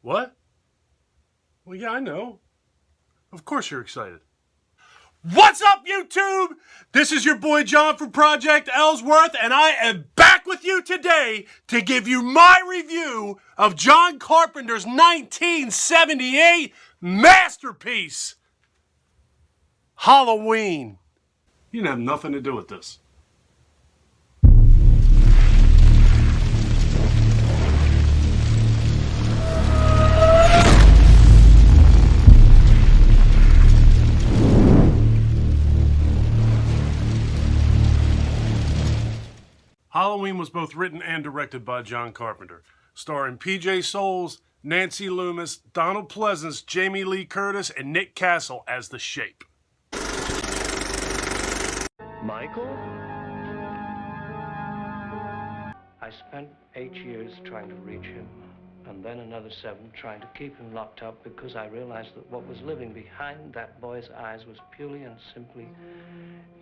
What? Well, yeah, I know. Of course you're excited. What's up, YouTube? This is your boy John from Project Ellsworth, and I am back with you today to give you my review of John Carpenter's 1978 masterpiece, Halloween. You didn't have nothing to do with this. Halloween was both written and directed by John Carpenter, starring P.J. Soles, Nancy Loomis, Donald Pleasance, Jamie Lee Curtis, and Nick Castle as the Shape. Michael? I spent 8 years trying to reach him, and then another 7 trying to keep him locked up because I realized that what was living behind that boy's eyes was purely and simply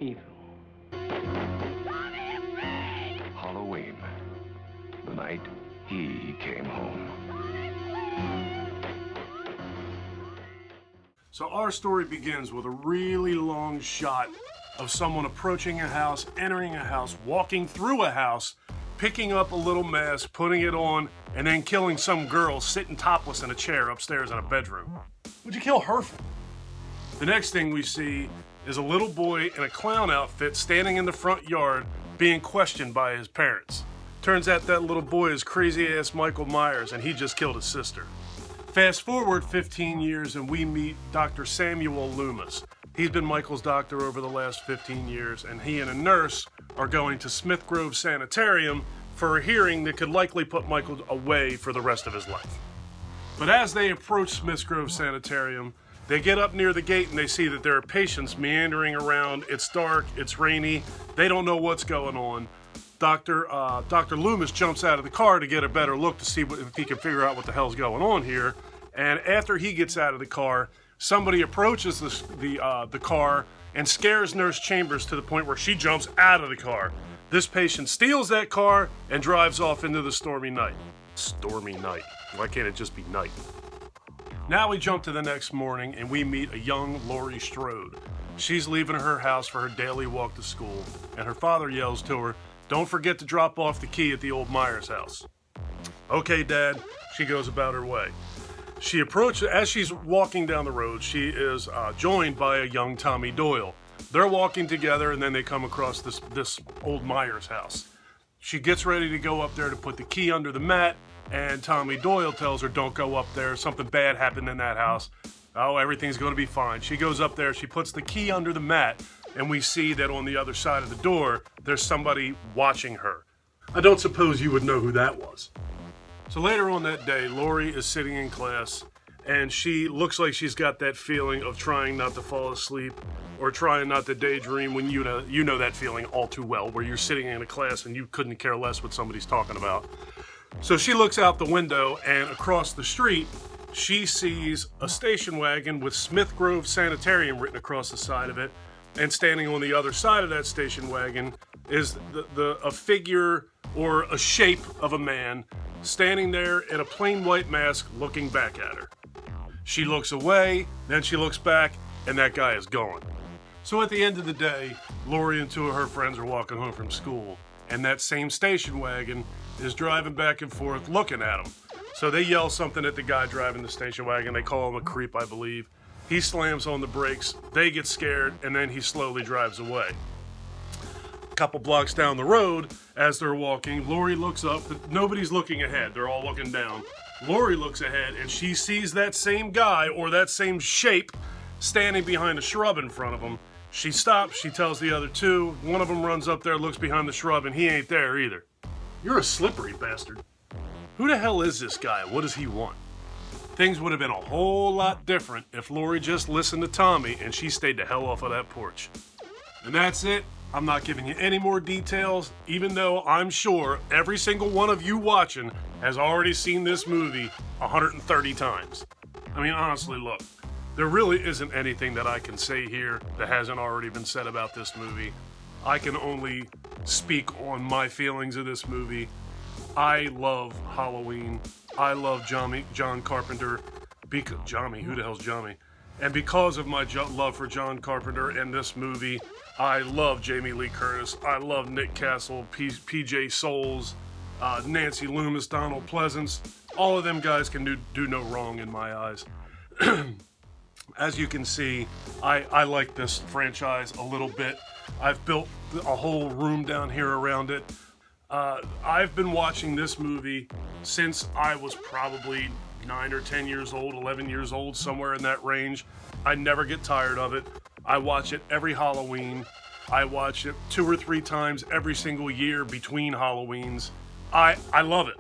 evil. Halloween, the night he came home. So our story begins with a really long shot of someone approaching a house, entering a house, walking through a house, picking up a little mask, putting it on, and then killing some girl sitting topless in a chair upstairs in a bedroom. What'd you kill her for? The next thing we see is a little boy in a clown outfit standing in the front yard being questioned by his parents. Turns out that little boy is crazy-ass Michael Myers, and he just killed his sister. Fast forward 15 years, and we meet Dr. Samuel Loomis. He's been Michael's doctor over the last 15 years, and he and a nurse are going to Smith Grove Sanitarium for a hearing that could likely put Michael away for the rest of his life. But as they approach Smith Grove Sanitarium, they get up near the gate and they see that there are patients meandering around. It's dark, it's rainy, they don't know what's going on. Dr. Loomis jumps out of the car to get a better look to see if he can figure out what the hell's going on here. And after he gets out of the car, somebody approaches the car and scares Nurse Chambers to the point where she jumps out of the car. This patient steals that car and drives off into the stormy night. Stormy night. Why can't it just be night? Now we jump to the next morning and we meet a young Laurie Strode. She's leaving her house for her daily walk to school, and her father yells to her, "Don't forget to drop off the key at the old Myers house." "Okay, Dad." She goes about her way. As she's walking down the road, she is joined by a young Tommy Doyle. They're walking together, and then they come across this old Myers house. She gets ready to go up there to put the key under the mat, and Tommy Doyle tells her, "Don't go up there. Something bad happened in that house. Oh, everything's going to be fine." She goes up there, she puts the key under the mat, and we see that on the other side of the door, there's somebody watching her. I don't suppose you would know who that was. So later on that day, Laurie is sitting in class, and she looks like she's got that feeling of trying not to fall asleep or trying not to daydream when you know that feeling all too well, where you're sitting in a class and you couldn't care less what somebody's talking about. So she looks out the window, and across the street, she sees a station wagon with Smith Grove Sanitarium written across the side of it, and standing on the other side of that station wagon is a figure or a shape of a man standing there in a plain white mask looking back at her. She looks away, then she looks back, and that guy is gone. So at the end of the day, Laurie and 2 of her friends are walking home from school, and that same station wagon is driving back and forth looking at them. So they yell something at the guy driving the station wagon. They call him a creep, I believe. He slams on the brakes. They get scared, and then he slowly drives away. A couple blocks down the road, as they're walking, Laurie looks up. Nobody's looking ahead. They're all looking down. Laurie looks ahead, and she sees that same guy, or that same shape, standing behind a shrub in front of him. She stops. She tells the other 2. One of them runs up there, looks behind the shrub, and he ain't there either. "You're a slippery bastard. Who the hell is this guy? What does he want?" Things would have been a whole lot different if Laurie just listened to Tommy and she stayed the hell off of that porch. And that's it. I'm not giving you any more details, even though I'm sure every single one of you watching has already seen this movie 130 times. I mean, honestly, look, there really isn't anything that I can say here that hasn't already been said about this movie. I can only speak on my feelings of this movie. I love Halloween. I love John Carpenter. Johnny, who the hell's Johnny? And because of my love for John Carpenter and this movie, I love Jamie Lee Curtis. I love Nick Castle, PJ Souls, Nancy Loomis, Donald Pleasance. All of them guys can do no wrong in my eyes. As you can see, I like this franchise a little bit. I've built a whole room down here around it. I've been watching this movie since I was probably 9 or 10 years old, 11 years old, somewhere in that range. I never get tired of it. I watch it every Halloween. I watch it 2 or 3 times every single year between Halloweens. I love it.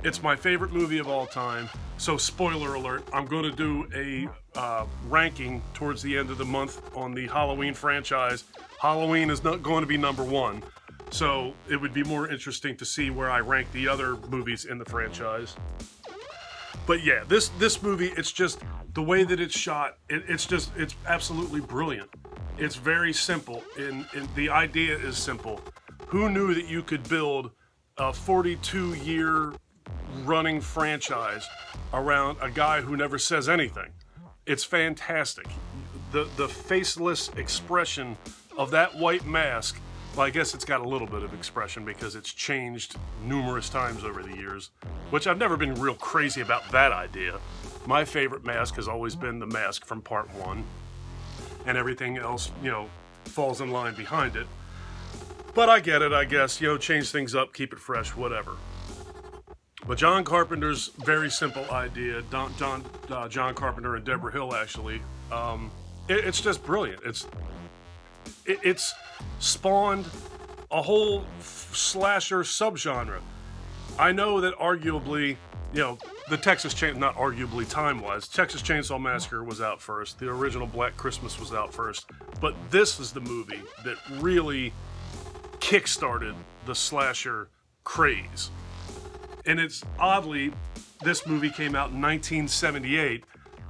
It's my favorite movie of all time. So spoiler alert, I'm going to do a ranking towards the end of the month on the Halloween franchise. Halloween is not going to be number 1. So it would be more interesting to see where I rank the other movies in the franchise. But yeah, this movie, it's just the way that it's shot. It's absolutely brilliant. It's very simple, and the idea is simple. Who knew that you could build a 42-year running franchise around a guy who never says anything? It's fantastic. The faceless expression of that white mask. Well, I guess it's got a little bit of expression because it's changed numerous times over the years, which I've never been real crazy about that idea. My favorite mask has always been the mask from part 1, and everything else, falls in line behind it. But I get it, I guess, change things up, keep it fresh, whatever. But John Carpenter's very simple idea, John Carpenter and Deborah Hill actually, it's just brilliant. It's spawned a whole slasher subgenre. I know that arguably, the Texas Chainsaw, not arguably time-wise, Texas Chainsaw Massacre was out first. The original Black Christmas was out first. But this is the movie that really kick-started the slasher craze. And it's oddly, this movie came out in 1978,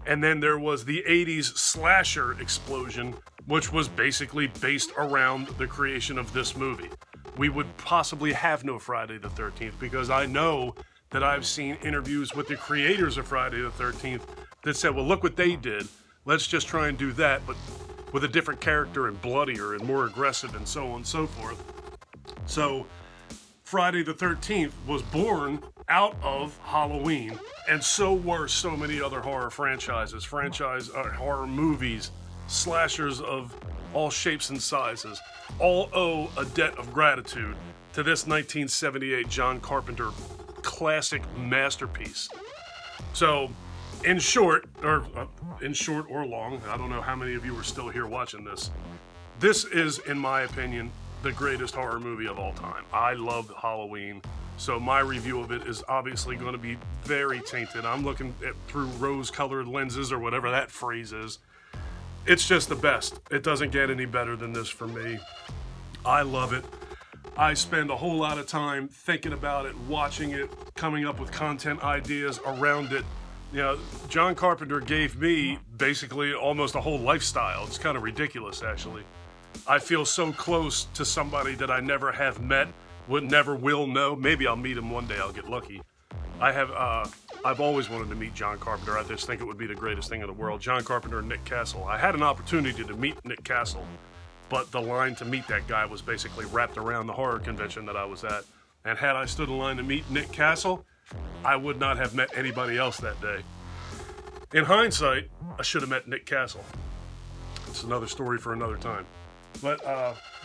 and then there was the 80s slasher explosion, which was basically based around the creation of this movie. We would possibly have no Friday the 13th because I know that I've seen interviews with the creators of Friday the 13th that said, well, look what they did. Let's just try and do that, but with a different character and bloodier and more aggressive and so on and so forth. So Friday the 13th was born out of Halloween, and so were so many other horror franchises, horror movies, slashers of all shapes and sizes, all owe a debt of gratitude to this 1978 John Carpenter classic masterpiece. So, in short or long, I don't know how many of you are still here watching this. This is, in my opinion, the greatest horror movie of all time. I loved Halloween, so my review of it is obviously going to be very tainted. I'm looking through rose-colored lenses or whatever that phrase is. It's just the best. It doesn't get any better than this for me. I love it. I spend a whole lot of time thinking about it, watching it, coming up with content ideas around it. John Carpenter gave me basically almost a whole lifestyle. It's kind of ridiculous, actually. I feel so close to somebody that I never have met, never will know. Maybe I'll meet him one day. I'll get lucky. I've always wanted to meet John Carpenter. I just think it would be the greatest thing in the world. John Carpenter and Nick Castle. I had an opportunity to meet Nick Castle, but the line to meet that guy was basically wrapped around the horror convention that I was at. And had I stood in line to meet Nick Castle, I would not have met anybody else that day. In hindsight, I should have met Nick Castle. It's another story for another time. But,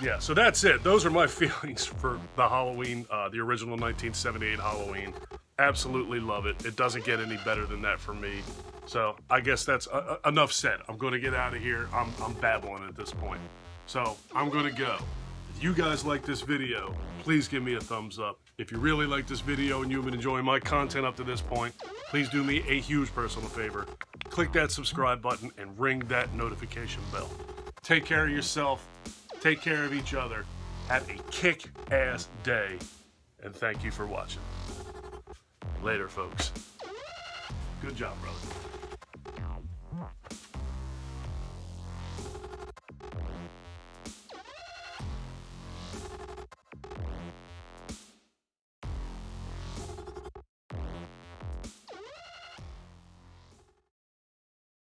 yeah, so that's it. Those are my feelings for the Halloween, the original 1978 Halloween. Absolutely love it. It doesn't get any better than that for me. So I guess that's enough said. I'm going to get out of here. I'm babbling at this point. So I'm going to go. If you guys like this video, please give me a thumbs up. If you really like this video and you've been enjoying my content up to this point, please do me a huge personal favor. Click that subscribe button and ring that notification bell. Take care of yourself. Take care of each other. Have a kick-ass day. And thank you for watching. Later, folks. Good job, brother.